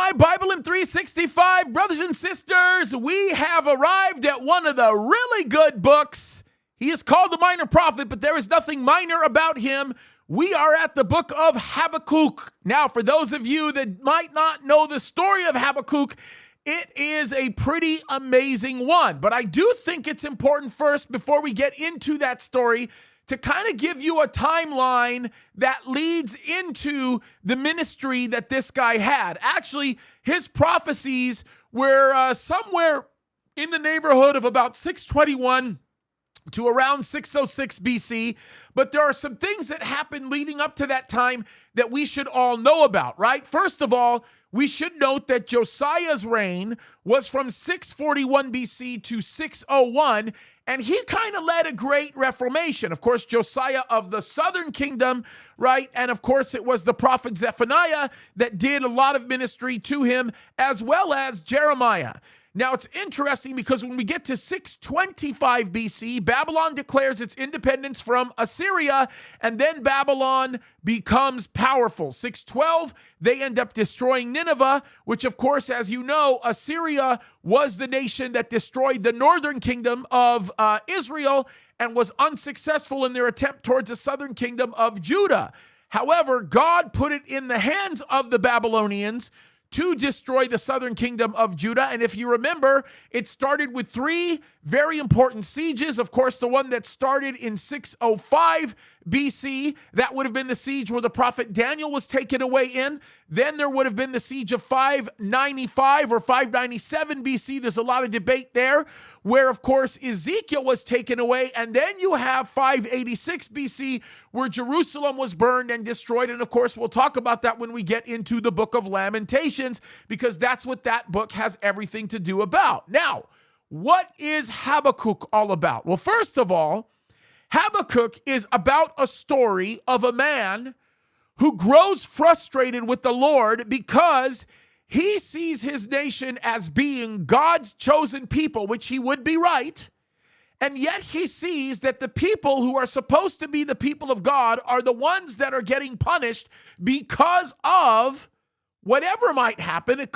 my Bible in 365 brothers and sisters, we have arrived at one of the really good books. He is called a minor prophet, but there is nothing minor about him. We are at the book of Habakkuk. Now, for those of you that might not know the story of Habakkuk, it is a pretty amazing one. But I do think it's important first, before we get into that story, to kind of give you a timeline that leads into the ministry that this guy had. Actually, his prophecies were somewhere in the neighborhood of about 621 to around 606 BC, but there are some things that happened leading up to that time that we should all know about, right? First of all, we should note that Josiah's reign was from 641 BC to 601, and he kind of led a great reformation. Of course, Josiah of the southern kingdom, right? And of course, it was the prophet Zephaniah that did a lot of ministry to him, as well as Jeremiah. Now, it's interesting because when we get to 625 BC, Babylon declares its independence from Assyria, and then Babylon becomes powerful. 612, they end up destroying Nineveh, which, of course, as you know, Assyria was the nation that destroyed the northern kingdom of Israel and was unsuccessful in their attempt towards the southern kingdom of Judah. However, God put it in the hands of the Babylonians to destroy the southern kingdom of Judah. And if you remember, it started with three very important sieges. Of course, the one that started in 605 BC, that would have been the siege where the prophet Daniel was taken away in. Then there would have been the siege of 595 or 597 BC. There's a lot of debate there, where, of course, Ezekiel was taken away. And then you have 586 BC, where Jerusalem was burned and destroyed. And, of course, we'll talk about that when we get into the book of Lamentations, because that's what that book has everything to do about. Now, what is Habakkuk all about? Well, first of all, Habakkuk is about a story of a man who grows frustrated with the Lord because he sees his nation as being God's chosen people, which he would be right. And yet he sees that the people who are supposed to be the people of God are the ones that are getting punished because of whatever might happen.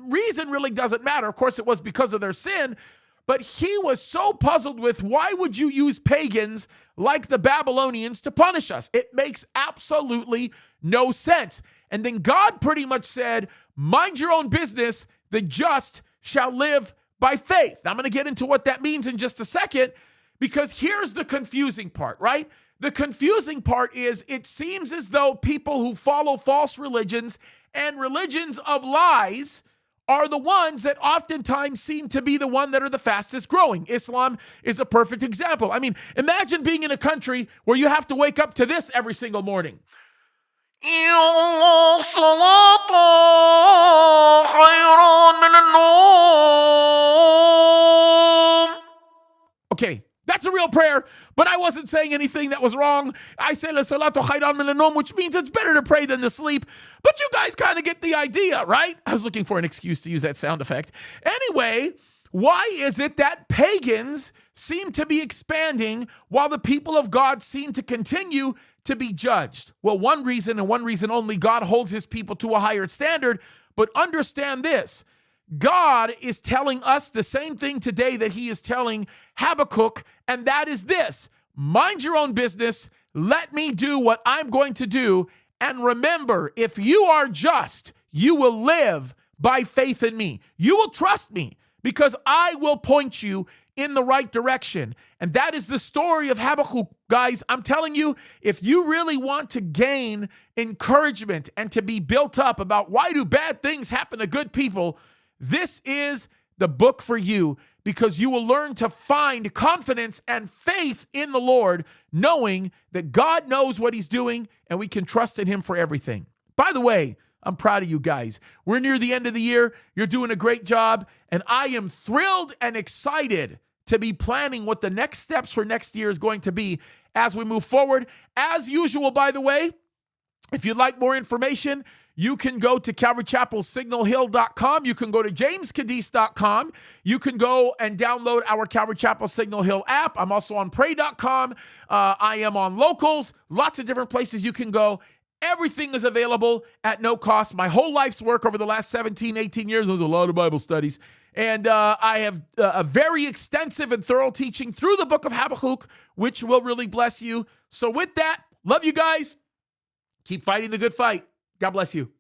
Reason really doesn't matter. Of course, it was because of their sin. But he was so puzzled with, why would you use pagans like the Babylonians to punish us? It makes absolutely no sense. And then God pretty much said, mind your own business, the just shall live by faith. I'm going to get into what that means in just a second, because here's the confusing part, right? The confusing part is, it seems as though people who follow false religions and religions of lies are the ones that oftentimes seem to be the one that are the fastest growing. Islam is a perfect example. I mean, imagine being in a country where you have to wake up to this every single morning. Okay, that's a real prayer, but I wasn't saying anything that was wrong. I said, La salatu khayran min an-nawm, which means it's better to pray than to sleep. But you guys kind of get the idea, right? I was looking for an excuse to use that sound effect. Anyway, why is it that pagans seem to be expanding while the people of God seem to continue to be judged? Well, one reason, and one reason only, God holds his people to a higher standard. But understand this: God is telling us the same thing today that he is telling Habakkuk, and that is this: mind your own business, let me do what I'm going to do, and remember, if you are just, you will live by faith in me. You will trust me, because I will point you in the right direction. And that is the story of Habakkuk, guys. I'm telling you, if you really want to gain encouragement and to be built up about why do bad things happen to good people, this is the book for you, because you will learn to find confidence and faith in the Lord, knowing that God knows what he's doing and we can trust in him for everything. By the way, I'm proud of you guys. We're near the end of the year. You're doing a great job, and I am thrilled and excited to be planning what the next steps for next year is going to be as we move forward. As usual, by the way, if you'd like more information, you can go to CalvaryChapelSignalHill.com. You can go to JamesKaddis.com. You can go and download our Calvary Chapel Signal Hill app. I'm also on Pray.com. I am on Locals. Lots of different places you can go. Everything is available at no cost. My whole life's work over the last 17, 18 years was a lot of Bible studies. And I have a very extensive and thorough teaching through the book of Habakkuk, which will really bless you. So with that, love you guys. Keep fighting the good fight. God bless you.